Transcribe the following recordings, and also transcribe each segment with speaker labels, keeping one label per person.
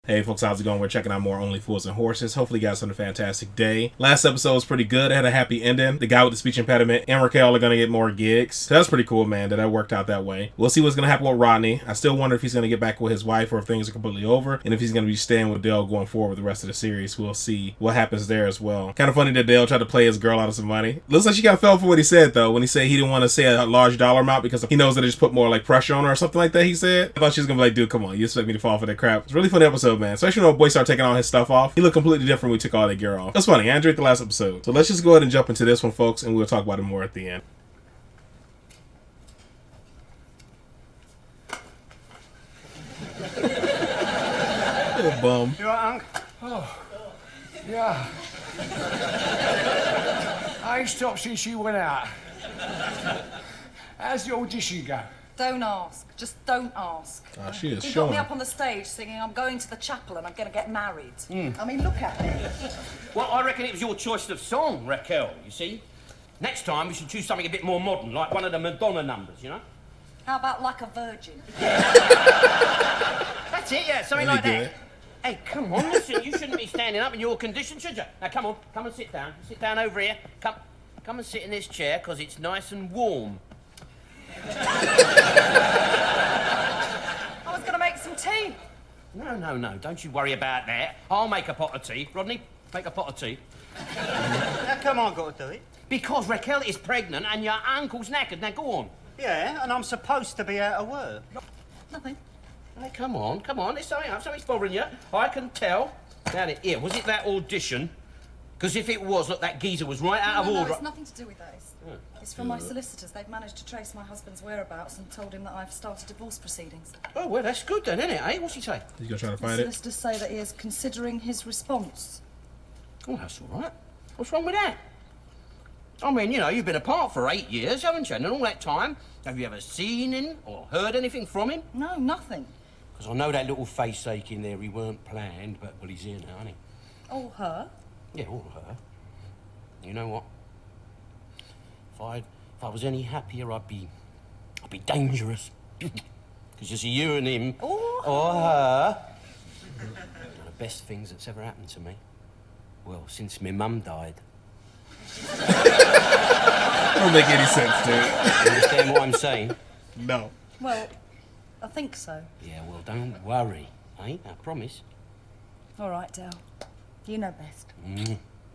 Speaker 1: Hey folks, how's it going? We're checking out more Only Fools and Horses. Hopefully you guys had a fantastic day. Last episode was pretty good. It had a happy ending. The guy with the speech impediment and Raquel are going to get more gigs. So that's pretty cool, man, that worked out that way. We'll see what's going to happen with Rodney. I still wonder if he's going to get back with his wife or if things are completely over, and if he's going to be staying with Dale going forward with the rest of the series. We'll see what happens there as well. Kind of funny that Dale tried to play his girl out of some money. Looks like she kind of fell for what he said, though, when he said he didn't want to say a large dollar amount because he knows that it just put more like pressure on her or something like that, he said. I thought she was going to be like, dude, come on, you expect me to fall for that crap? It's a really funny episode, man. Especially when boy started taking all his stuff off. He looked completely different when we took all that gear off. That's funny. I enjoyed the last episode. So let's just go ahead and jump into this one, folks, and we'll talk about it more at the end. Little bum.
Speaker 2: You alright, Unc? Oh, yeah. I ain't stopped since you went out. How's the audition go?
Speaker 3: Don't ask. Just don't ask.
Speaker 1: Oh, she is
Speaker 3: He
Speaker 1: showing.
Speaker 3: got me up on the stage singing, I'm going to the chapel and I'm going to get married. I mean, look at me.
Speaker 4: Well, I reckon it was your choice of song, Raquel, you see. Next time we should choose something a bit more modern, like one of the Madonna numbers, you know?
Speaker 3: How about Like a Virgin?
Speaker 4: That's it, yeah, something like
Speaker 1: Really
Speaker 4: that. Hey, come on, listen, you shouldn't be standing up in your condition, should you? Now, come on, come and sit down. Sit down over here. Come and sit in this chair, because it's nice and warm.
Speaker 3: I was going to make some tea.
Speaker 4: No, don't you worry about that. I'll make a pot of tea. Rodney, make a pot of tea.
Speaker 5: How come I got to do it?
Speaker 4: Because Raquel is pregnant and your uncle's knackered. Now, go on.
Speaker 5: Yeah, and I'm supposed to be out of work.
Speaker 3: Nothing.
Speaker 4: Hey, come on. There's something's bothering you. I can tell. Now, here, was it that audition? Because if it was, look, that geezer was right out of order.
Speaker 3: No, it's nothing to do with that. It's from my solicitors. They've managed to trace my husband's whereabouts and told him that I've started divorce proceedings.
Speaker 4: Oh, well, that's good then, isn't it, eh? What's he say?
Speaker 1: He's going to try to
Speaker 3: The
Speaker 1: find it.
Speaker 3: solicitors say that he is considering his response.
Speaker 4: Oh, that's all right. What's wrong with that? I mean, you know, you've been apart for 8 years, haven't you? And in all that time, have you ever seen him or heard anything from him?
Speaker 3: No, nothing.
Speaker 4: Because I know that little face ache in there, he weren't planned, but, well, he's here now, isn't he?
Speaker 3: Oh, her?
Speaker 4: Yeah, all her. You know what? If I was any happier, I'd be dangerous. Because you see, you and him, or her, are the best things that's ever happened to me. Well, since my mum died.
Speaker 1: Don't make any sense, dude.
Speaker 4: You understand what I'm saying?
Speaker 1: No.
Speaker 3: Well, I think so.
Speaker 4: Yeah, well, don't worry, eh? I promise.
Speaker 3: All right, Dale. You know best.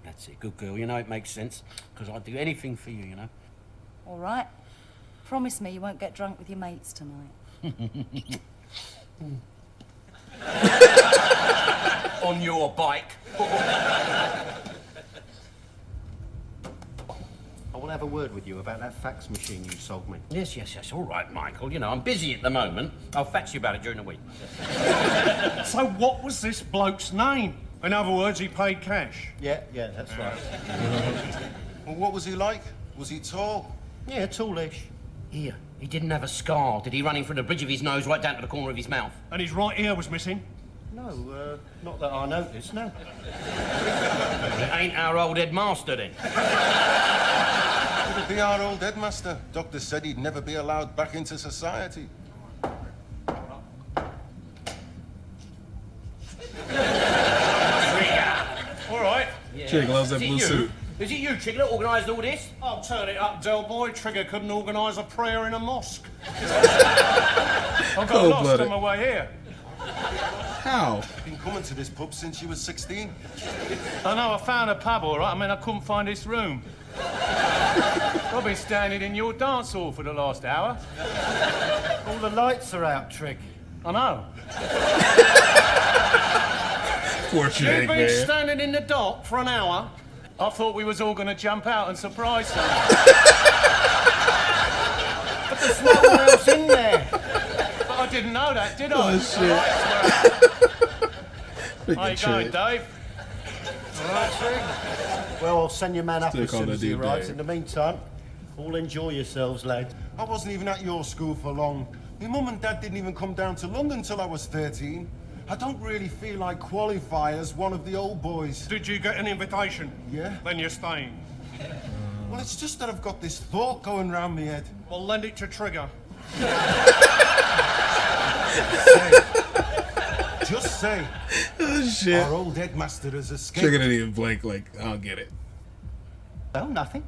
Speaker 4: That's it, good girl. You know, it makes sense. Because I'd do anything for you, you know.
Speaker 3: All right. Promise me you won't get drunk with your mates tonight.
Speaker 4: On your bike.
Speaker 5: I will have a word with you about that fax machine you sold me.
Speaker 4: Yes. All right, Michael. You know, I'm busy at the moment. I'll fax you about it during the week.
Speaker 6: So what was this bloke's name? In other words, he paid cash.
Speaker 5: Yeah, that's right.
Speaker 7: Well, what was he like? Was he tall?
Speaker 5: Yeah, tallish.
Speaker 4: Here, he didn't have a scar, did he? Running from the bridge of his nose right down to the corner of his mouth.
Speaker 6: And his right ear was missing.
Speaker 5: No, not that I noticed, no.
Speaker 4: Well, it ain't our old headmaster, then.
Speaker 7: Could it be our old headmaster? Doctor said he'd never be allowed back into society.
Speaker 6: All right.
Speaker 4: Yeah.
Speaker 1: Trigger loves that
Speaker 4: Is it
Speaker 1: blue
Speaker 4: you?
Speaker 1: suit.
Speaker 4: Is it you, Trigger, that organised all this?
Speaker 6: I'll turn it up, Del Boy. Trigger couldn't organise a prayer in a mosque. I got lost
Speaker 1: Cold-blooded.
Speaker 6: on my way here.
Speaker 1: How?
Speaker 7: Been coming to this pub since you was 16.
Speaker 6: I know, I found a pub, all right. I mean, I couldn't find this room. I've been standing in your dance hall for the last hour.
Speaker 5: All the lights are out, Trig.
Speaker 6: I know.
Speaker 1: Poor
Speaker 6: You've
Speaker 1: Trig,
Speaker 6: been
Speaker 1: man.
Speaker 6: standing in the dock for an hour. I thought we was all going to jump out and surprise someone.
Speaker 5: But there's no one else in there.
Speaker 6: But I didn't know that, did I?
Speaker 1: Oh, shit. Look
Speaker 6: How you
Speaker 1: at
Speaker 6: going,
Speaker 1: Trig.
Speaker 6: Dave?
Speaker 5: All right, Trig. Well, I'll send your man up
Speaker 1: Still
Speaker 5: as soon
Speaker 1: call
Speaker 5: as
Speaker 1: the
Speaker 5: he
Speaker 1: dude
Speaker 5: arrives.
Speaker 1: Dave.
Speaker 5: In the meantime, all enjoy yourselves, lad.
Speaker 7: I wasn't even at your school for long. My mum and dad didn't even come down to London till I was 13. I don't really feel I qualify as one of the old boys.
Speaker 6: Did you get an invitation?
Speaker 7: Yeah.
Speaker 6: Then you're staying.
Speaker 7: Well, it's just that I've got this thought going round my head.
Speaker 6: Well, lend it to Trigger.
Speaker 7: Just say
Speaker 1: Oh, shit.
Speaker 7: our old headmaster has escaped.
Speaker 1: Trigger didn't even blink. Like, I don't get it.
Speaker 5: Well, nothing.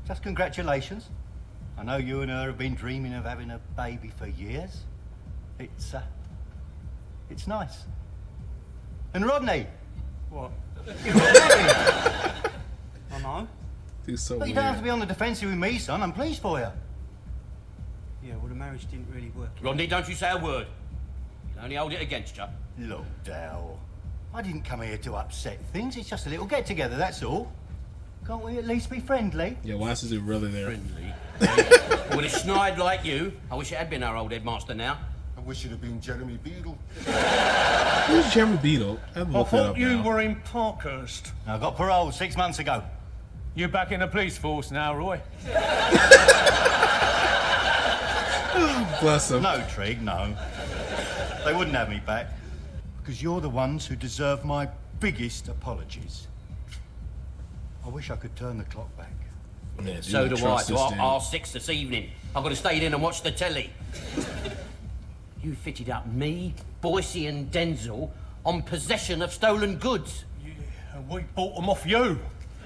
Speaker 5: Just congratulations. I know you and her have been dreaming of having a baby for years. It's nice. And Rodney,
Speaker 6: What?
Speaker 5: you're married. I know.
Speaker 1: Dude's so
Speaker 5: But you
Speaker 1: weird.
Speaker 5: don't have to be on the defensive with me, son. I'm pleased for you.
Speaker 8: Yeah, well, the marriage didn't really work.
Speaker 4: Rodney, don't you say a word. You'll only hold it against you.
Speaker 5: Look, Dal, I didn't come here to upset things. It's just a little get-together, that's all. Can't we at least be friendly?
Speaker 1: Yeah, why is it really there?
Speaker 4: Friendly. With a snide like you, I wish it had been our old headmaster now.
Speaker 7: I wish it had been Jeremy Beadle.
Speaker 1: Who's Jeremy Beadle? I've
Speaker 6: I
Speaker 1: looked that
Speaker 6: thought
Speaker 1: up
Speaker 6: you
Speaker 1: now.
Speaker 6: were in Parkhurst.
Speaker 5: I got parole 6 months ago.
Speaker 6: You're back in the police force now, Roy.
Speaker 1: Bless him.
Speaker 5: No, Trig, no. They wouldn't have me back. Because you're the ones who deserve my biggest apologies. I wish I could turn the clock back.
Speaker 1: Man,
Speaker 4: So
Speaker 1: dude,
Speaker 4: do I.
Speaker 1: trust
Speaker 4: So
Speaker 1: this
Speaker 4: R6 this evening. I've got to stay in and watch the telly. You fitted up me, Boise and Denzel on possession of stolen goods.
Speaker 6: Yeah, we bought them off you.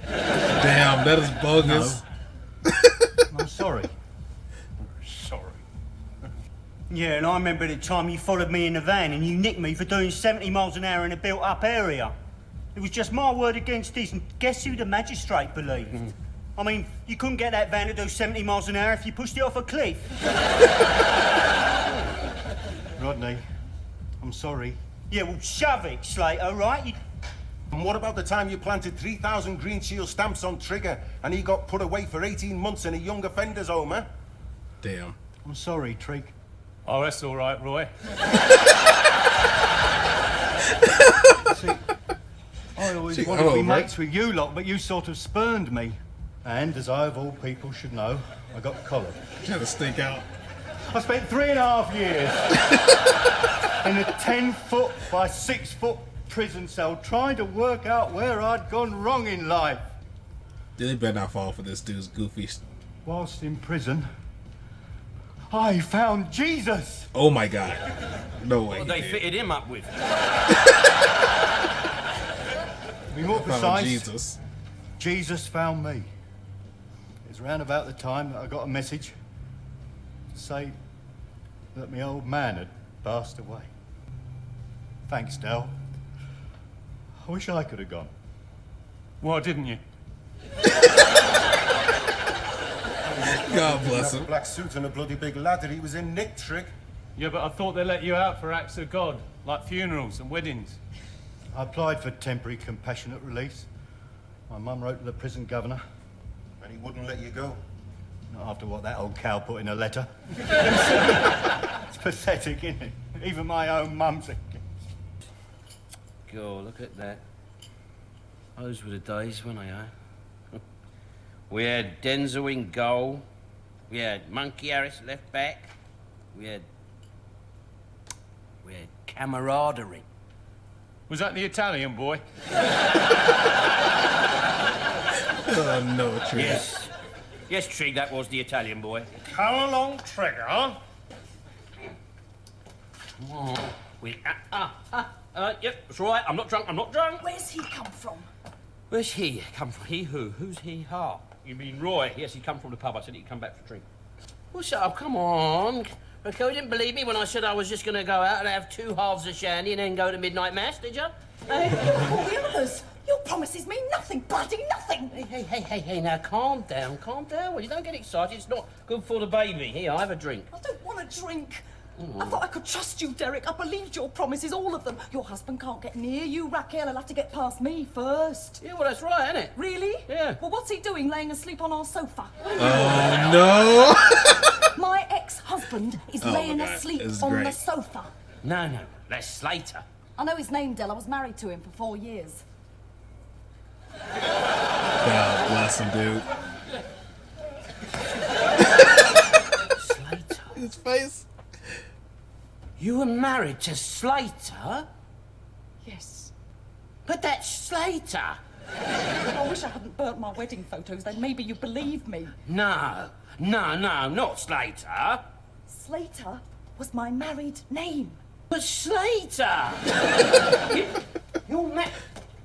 Speaker 1: Damn, that is bogus.
Speaker 5: I'm sorry.
Speaker 6: Sorry.
Speaker 8: Yeah, and I remember the time you followed me in the van and you nicked me for doing 70 miles an hour in a built-up area. It was just my word against his, and guess who the magistrate believed? I mean, you couldn't get that van to do 70 miles an hour if you pushed it off a cliff.
Speaker 5: Rodney, I'm sorry.
Speaker 8: Yeah, well, shove it, Slater, right?
Speaker 7: And what about the time you planted 3,000 Green Shield stamps on Trigger and he got put away for 18 months in a young offenders home, eh?
Speaker 1: Damn.
Speaker 5: I'm sorry, Trig.
Speaker 6: Oh, that's all right, Roy.
Speaker 5: See, I always
Speaker 1: She
Speaker 5: wanted to be
Speaker 1: over.
Speaker 5: mates with you lot, but you sort of spurned me. And, as I of all people should know, I got collared.
Speaker 1: Trying to stink out.
Speaker 5: I spent 3.5 years in a 10-foot by 6-foot prison cell trying to work out where I'd gone wrong in life.
Speaker 1: They better not fall for this dude's goofy.
Speaker 5: Whilst in prison, I found Jesus.
Speaker 1: Oh my god. No way.
Speaker 4: What they
Speaker 1: he did.
Speaker 4: fitted him up with.
Speaker 5: To be more
Speaker 1: Found
Speaker 5: precise,
Speaker 1: Jesus.
Speaker 5: Jesus found me. It was round about the time that I got a message to say that my old man had passed away. Thanks, Del. I wish I could have gone.
Speaker 6: Why didn't you?
Speaker 1: God bless
Speaker 7: A
Speaker 1: him.
Speaker 7: black suit and a bloody big ladder. He was in Nick Trick.
Speaker 6: Yeah, but I thought they let you out for acts of God, like funerals and weddings.
Speaker 5: I applied for temporary compassionate release. My mum wrote to the prison governor.
Speaker 7: And he wouldn't let you go.
Speaker 5: Not after what that old cow put in her letter. It's pathetic, isn't it? Even my own mum's against.
Speaker 4: God, look at that. Those were the days, weren't they, eh? We had Denzel in goal. We had Monkey Harris left back. We had camaraderie.
Speaker 6: Was that the Italian boy?
Speaker 1: Oh no, Trigger.
Speaker 4: Yes. Yes, Trig, that was the Italian boy.
Speaker 6: Come along, Trigger.
Speaker 4: Yep, that's right. I'm not drunk. I'm not drunk.
Speaker 3: Where's he come from?
Speaker 4: Where's he come from? He who? Who's he? Ha? You mean Roy? Yes, he'd come from the pub. I said he'd come back for a drink. Well, shut up. Come on. Okay, you didn't believe me when I said I was just going to go out and have 2 halves of shandy and then go to midnight mass, did you?
Speaker 3: Hey, all the others. Your promises mean nothing, bloody nothing.
Speaker 4: Hey, now calm down. Well, you don't get excited. It's not good for the baby. Here, I have a drink.
Speaker 3: I don't want a drink. I thought I could trust you, Derek. I believed your promises, all of them. Your husband can't get near you, Raquel. He'll have to get past me first.
Speaker 4: Yeah, well, that's right, isn't it?
Speaker 3: Really?
Speaker 4: Yeah.
Speaker 3: Well, what's he doing laying asleep on our sofa?
Speaker 1: Oh no.
Speaker 3: My ex-husband is
Speaker 1: Oh my
Speaker 3: laying
Speaker 1: God,
Speaker 3: asleep
Speaker 1: this is
Speaker 3: on
Speaker 1: great.
Speaker 3: the sofa.
Speaker 4: No, that's Slater.
Speaker 3: I know his name, Del. I was married to him for 4 years.
Speaker 1: God bless him, dude.
Speaker 4: Slater?
Speaker 1: His face.
Speaker 4: You were married to Slater?
Speaker 3: Yes.
Speaker 4: But that's Slater.
Speaker 3: I wish I hadn't burnt my wedding photos, then maybe you'd believe me.
Speaker 4: No, not Slater.
Speaker 3: Slater was my married name.
Speaker 4: But Slater! You're mad.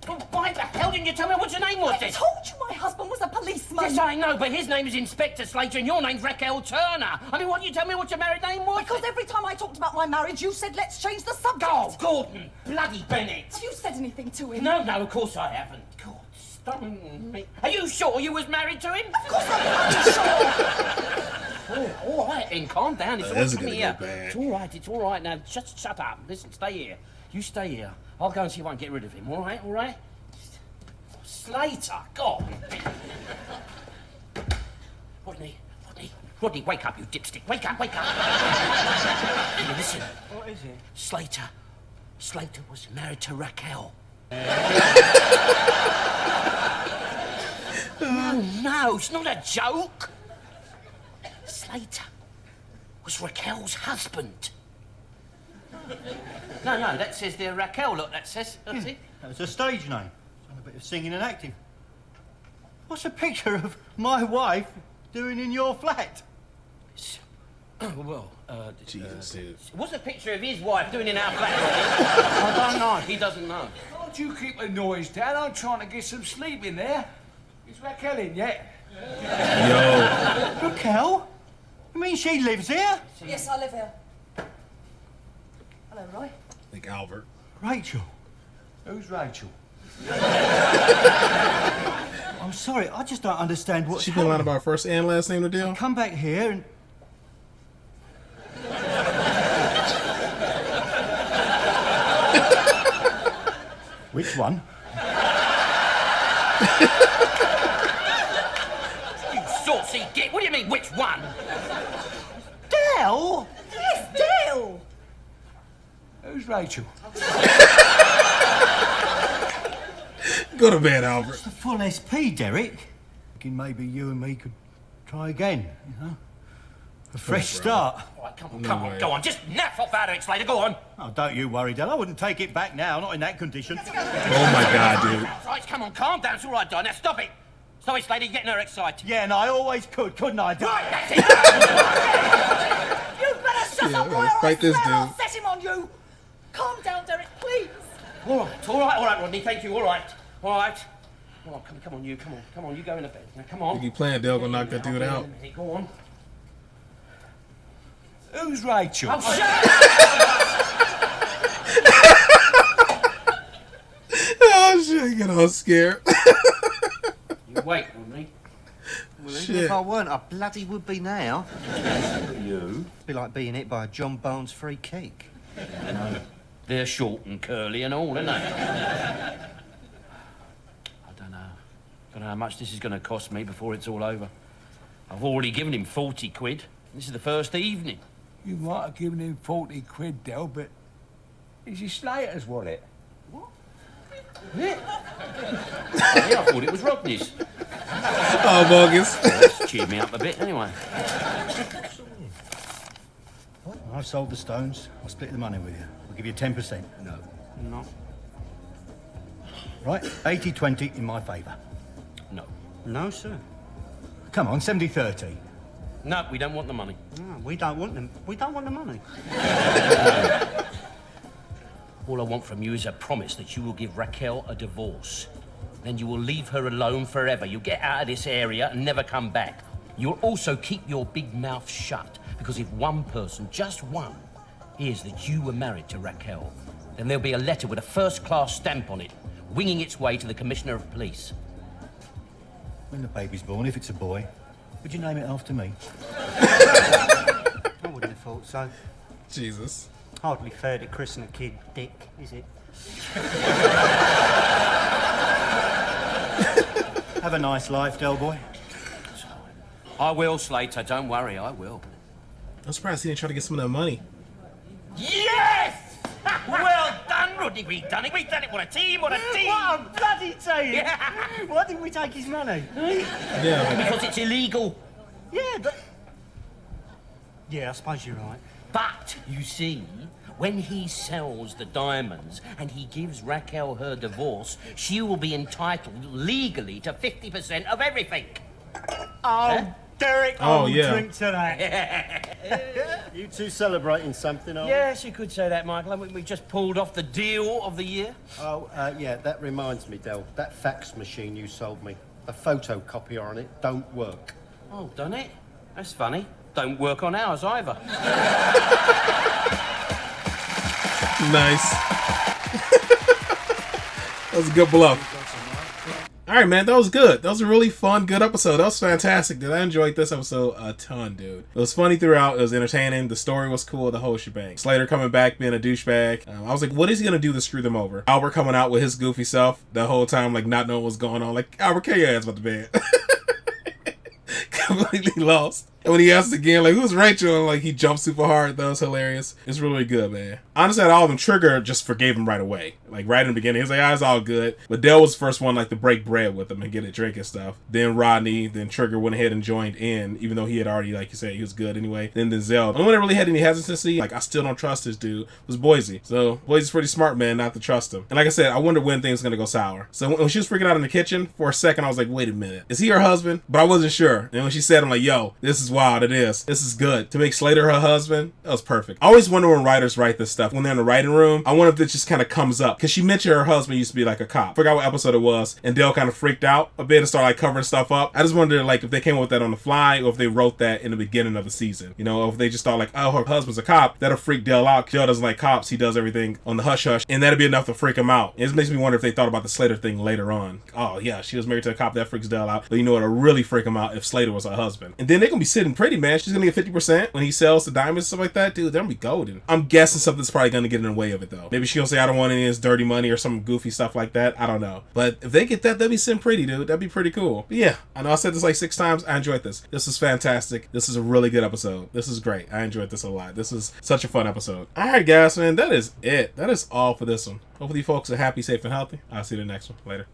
Speaker 4: Oh, why the hell didn't you tell me what your name was
Speaker 3: I
Speaker 4: then?
Speaker 3: told you my husband was a policeman.
Speaker 4: Yes, I know, but his name is Inspector Slater and your name's Raquel Turner. I mean, why don't you tell me what your married name was?
Speaker 3: Because every time I talked about my marriage, you said, let's change the subject.
Speaker 4: Oh, Gordon! Bloody Bennett!
Speaker 3: Have you said anything to him?
Speaker 4: No, of course I haven't. God, stop me. Are you sure you was married to him?
Speaker 3: Of course I'm bloody sure.
Speaker 4: Oh, all right, then, calm down. It's all
Speaker 1: That's
Speaker 4: right. Come
Speaker 1: gonna
Speaker 4: here.
Speaker 1: go bad.
Speaker 4: It's all right. Now, just shut up. Listen, stay here. You stay here. I'll go and see if I can get rid of him, all right? Slater, God. Rodney, wake up, you dipstick. Wake up. Now, listen.
Speaker 8: What is it?
Speaker 4: Slater was married to Raquel. No, it's not a joke. Slater was Raquel's husband. No, that says there Raquel, look, that says. That's it.
Speaker 5: That's a stage name. Done a bit of singing and acting. What's a picture of my wife doing in your flat?
Speaker 1: Jesus, dude.
Speaker 4: What's a picture of his wife doing in our flat? I don't know. He doesn't know.
Speaker 2: Don't you keep the noise down. I'm trying to get some sleep in there. Is Raquel in yet?
Speaker 1: Yo.
Speaker 5: Raquel? You mean she lives here?
Speaker 3: Yes, I live here. Hello, Roy.
Speaker 1: Like Albert.
Speaker 5: Rachel.
Speaker 2: Who's Rachel?
Speaker 5: I'm sorry, I just don't understand what.
Speaker 1: She been lying about her first and last name to deal?
Speaker 5: Come back here and. Which one?
Speaker 4: You saucy git. What do you mean, which one?
Speaker 5: Dale?
Speaker 3: Yes, Dale.
Speaker 2: Who's Rachel?
Speaker 1: Go to bed, Albert.
Speaker 5: It's the full SP, Derek. Thinking maybe you and me could try again, you know? A fresh start.
Speaker 4: All right, come
Speaker 1: No
Speaker 4: on,
Speaker 1: way.
Speaker 4: go on. Just naff off out of it, Slater. Go on.
Speaker 5: Oh, don't you worry, Dale. I wouldn't take it back now, not in that condition.
Speaker 1: Oh my God, dude.
Speaker 4: Right, come on, calm down. It's all right, Don. Now stop it. Stop it, Slater. You're getting her excited.
Speaker 5: Yeah, and I always could, couldn't I, Dale?
Speaker 4: Right, that's it.
Speaker 3: You better shut up, Roy, or I
Speaker 1: fight this
Speaker 3: swear I'll
Speaker 1: dude.
Speaker 3: set him on you. Calm down, Derek, please.
Speaker 4: All right, Rodney. Thank you. All right. Oh, come on, you. Come on. You go in the bed. Now, come on.
Speaker 1: If you playing, Dale gonna knock that dude out.
Speaker 4: Go on.
Speaker 2: Who's Rachel?
Speaker 4: Oh, shut up!
Speaker 1: Oh shit, I get all scared.
Speaker 4: You wait, Rodney.
Speaker 8: Well, even
Speaker 1: Shit.
Speaker 8: if I weren't, I bloody would be now.
Speaker 4: You?
Speaker 8: It'd be like being hit by a John Barnes free kick.
Speaker 4: They're short and curly and all, aren't they? I don't know how much this is going to cost me before it's all over. I've already given him 40 quid. This is the first evening.
Speaker 2: You might have given him 40 quid, Del, but is he Slater's wallet?
Speaker 4: Yeah, I thought it was Rodney's.
Speaker 1: Oh, bogus.
Speaker 4: That's cheered me up a bit, anyway.
Speaker 5: I've sold the stones. I'll split the money with you. I'll give you 10%.
Speaker 4: No.
Speaker 5: Right? 80-20 in my favour.
Speaker 4: No.
Speaker 8: No, sir.
Speaker 5: Come on, 70-30.
Speaker 4: No, we don't want the money.
Speaker 8: No, we don't want them. We don't want the money.
Speaker 4: All I want from you is a promise that you will give Raquel a divorce. Then you will leave her alone forever. You'll get out of this area and never come back. You'll also keep your big mouth shut, because if one person, just one, hears that you were married to Raquel, then there'll be a letter with a first-class stamp on it, winging its way to the Commissioner of Police.
Speaker 5: When the baby's born, if it's a boy, would you name it after me?
Speaker 8: I wouldn't have thought so.
Speaker 1: Jesus.
Speaker 8: Hardly fair to christen a kid Dick, is it?
Speaker 5: Have a nice life, Del boy.
Speaker 4: I will, Slater. Don't worry, I will.
Speaker 1: I'm surprised he didn't try to get some of that money.
Speaker 4: Yes! Well done, Rodney. We've done it. What a team, what a team.
Speaker 8: What a bloody team! Why didn't we take his money?
Speaker 1: Yeah.
Speaker 4: Because it's illegal.
Speaker 8: Yeah, but... Yeah, I suppose you're right.
Speaker 4: But, you see, when he sells the diamonds and he gives Raquel her divorce, she will be entitled legally to 50% of everything.
Speaker 8: Oh,
Speaker 4: Huh?
Speaker 8: Derek,
Speaker 1: Oh,
Speaker 8: I'll
Speaker 1: yeah.
Speaker 8: drink to that.
Speaker 9: You two celebrating something, are
Speaker 4: Yes, you could say that, Michael. We just pulled off the deal of the year.
Speaker 9: Oh, yeah, that reminds me, Del. That fax machine you sold me, the photocopier on it don't work.
Speaker 4: Oh, done it? That's funny. Don't work on ours either.
Speaker 1: Nice. That was a good bluff. All right, man, that was good. That was a really fun, good episode. That was fantastic, dude. I enjoyed this episode a ton, dude. It was funny throughout. It was entertaining. The story was cool. The whole shebang. Slater coming back, being a douchebag. I was like, what is he gonna do to screw them over? Albert coming out with his goofy self the whole time, like not knowing what's going on. Like, Albert, carry your ass about the bed. Completely lost. And when he asks again, like, who's Rachel? And like, he jumps super hard. That was hilarious. It's really good, man. Honestly, out of all of them, Trigger just forgave him right away. Like, right in the beginning, he was like, it's all good. But Dale was the first one, like, to break bread with him and get a drink and stuff. Then Rodney, then Trigger went ahead and joined in, even though he had already, like you said, he was good anyway. Then Denzel. The only one that really had any hesitancy, like, I still don't trust this dude, was Boise. So, Boise's pretty smart, man, not to trust him. And like I said, I wonder when things are going to go sour. So, when she was freaking out in the kitchen, for a second, I was like, wait a minute. Is he her husband? But I wasn't sure. And when she said, I'm like, yo, this is wild. It is. This is good. To make Slater her husband, that was perfect. I always wonder when writers write this stuff. When they're in the writing room, I wonder if this just kind of comes up. Because she mentioned her husband used to be like a cop. Forgot what episode it was. And Dale kind of freaked out a bit and started like covering stuff up. I just wonder like if they came up with that on the fly or if they wrote that in the beginning of the season. You know, or if they just thought like, oh, her husband's a cop. That'll freak Dale out. Dale doesn't like cops. He does everything on the hush hush. And that'd be enough to freak him out. It just makes me wonder if they thought about the Slater thing later on. Oh yeah, she was married to a cop. That freaks Dale out. But you know what'll really freak him out if Slater was her husband. And then they're gonna be sitting pretty, man. She's gonna get 50% when he sells the diamonds and stuff like that. Dude, they're gonna be golden. I'm guessing something's probably gonna get in the way of it though. Maybe she'll say I don't want any of this dirty money or some goofy stuff like that. I don't know. But if they get that, that'd be sitting pretty, dude. That'd be pretty cool. But yeah, I know I said this like 6 times. I enjoyed this. This is fantastic. This is a really good episode. This is great. I enjoyed this a lot. This is such a fun episode. Alright guys, man, that is it. That is all for this one. Hopefully you folks are happy, safe, and healthy. I'll see you in the next one. Later.